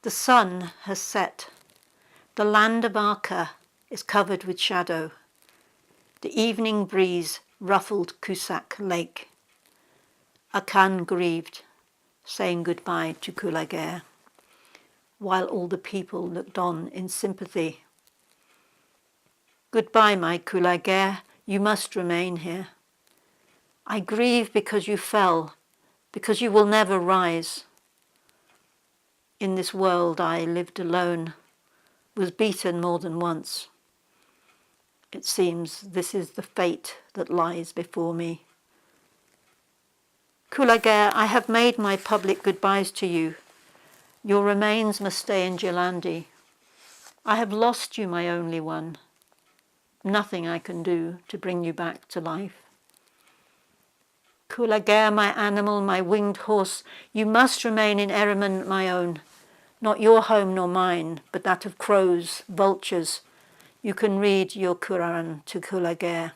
The sun has set. The land of Arka is covered with shadow. The evening breeze ruffled Cusack Lake. Akan grieved, saying goodbye to Kulager, while all the people looked on in sympathy. Goodbye, my Kulager, you must remain here. I grieve because you fell, because you will never rise. In this world I lived alone, was beaten more than once. It seems this is the fate that lies before me. Kulager, I have made my public goodbyes to you. Your remains must stay in Jelandi. I have lost you, my only one. Nothing I can do to bring you back to life. Kulager, my animal, my winged horse, you must remain in Eremen, my own. Not your home nor mine, but that of crows, vultures. You can read your Quran to Kulager.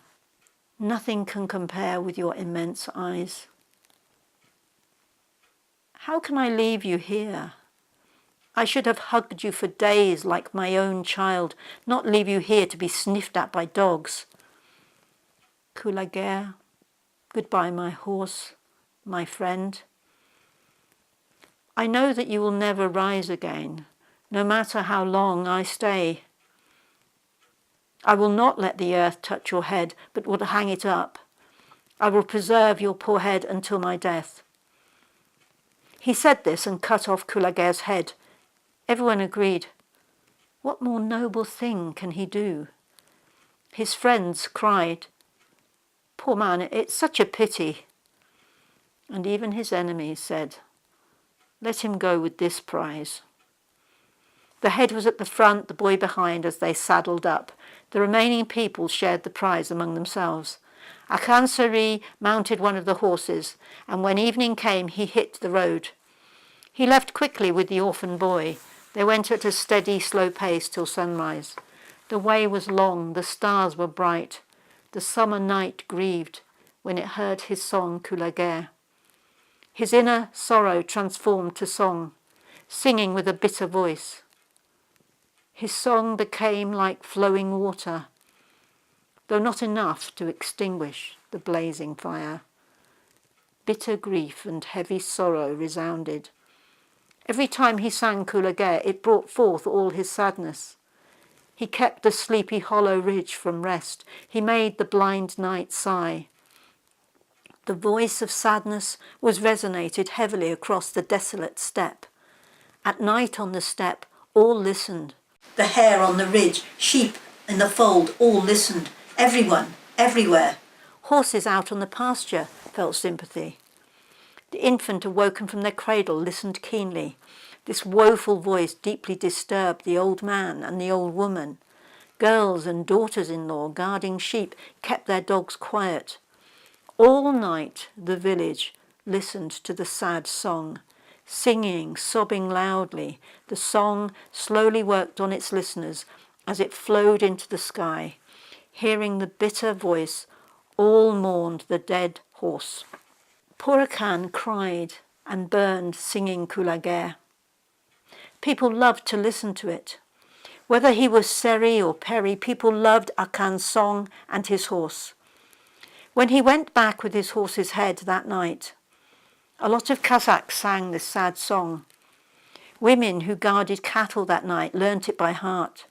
Nothing can compare with your immense eyes. How can I leave you here? I should have hugged you for days like my own child, not leave you here to be sniffed at by dogs. Kulager, goodbye, my horse, my friend. I know that you will never rise again, no matter how long I stay. I will not let the earth touch your head, but will hang it up. I will preserve your poor head until my death. He said this and cut off Kulager's head. Everyone agreed. What more noble thing can he do? His friends cried, Poor man, it's such a pity. And even his enemies said, Let him go with this prize. The head was at the front, the boy behind as they saddled up. The remaining people shared the prize among themselves. Akan Sari mounted one of the horses, and when evening came, he hit the road. He left quickly with the orphan boy. They went at a steady, slow pace till sunrise. The way was long, the stars were bright. The summer night grieved when it heard his song Kulager. His inner sorrow transformed to song, singing with a bitter voice. His song became like flowing water, though not enough to extinguish the blazing fire. Bitter grief and heavy sorrow resounded. Every time he sang Kulager, it brought forth all his sadness. He kept the sleepy hollow ridge from rest. He made the blind night sigh. The voice of sadness was resonated heavily across the desolate steppe. At night on the steppe, all listened. The hare on the ridge, sheep in the fold, all listened. Everyone, everywhere. Horses out on the pasture felt sympathy. The infant awoken from their cradle listened keenly. This woeful voice deeply disturbed the old man and the old woman. Girls and daughters-in-law guarding sheep kept their dogs quiet. All night the village listened to the sad song. Singing, sobbing loudly, the song slowly worked on its listeners as it flowed into the sky. Hearing the bitter voice, all mourned the dead horse. Poor Akan cried and burned singing Kulager. People loved to listen to it. Whether he was Seri or Peri, people loved Akan's song and his horse. When he went back with his horse's head that night, a lot of Kazakhs sang this sad song. Women who guarded cattle that night learnt it by heart.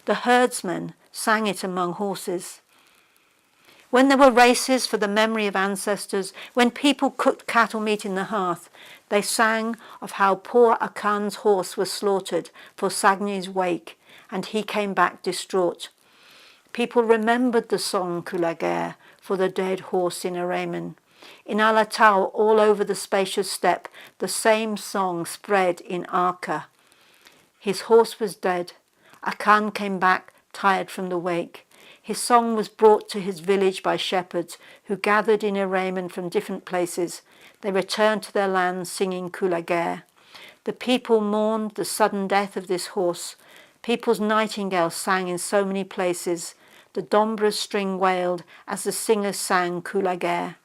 The herdsmen sang it among horses. When there were races for the memory of ancestors, when people cooked cattle meat in the hearth, they sang of how poor Akan's horse was slaughtered for Sagni's wake, and he came back distraught. People remembered the song Kulager for the dead horse in Eremen. In Alatau, all over the spacious steppe, the same song spread in Arka. His horse was dead. Akan came back, tired from the wake. His song was brought to his village by shepherds who gathered in Eremen from different places. They returned to their land singing Kulager. The people mourned the sudden death of this horse. People's nightingales sang in so many places. The Dombra's string wailed as the singers sang Kulager.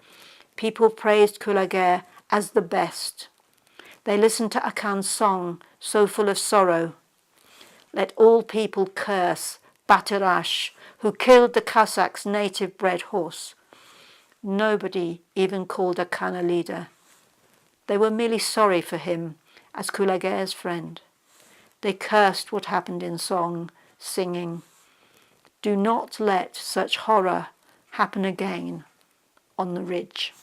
People praised Kulager as the best. They listened to Akan's song, so full of sorrow. Let all people curse Batarash, who killed the Cossacks' native-bred horse. Nobody even called Akan a leader. They were merely sorry for him as Kulager's friend. They cursed what happened in song, singing, "Do not let such horror happen again on the ridge."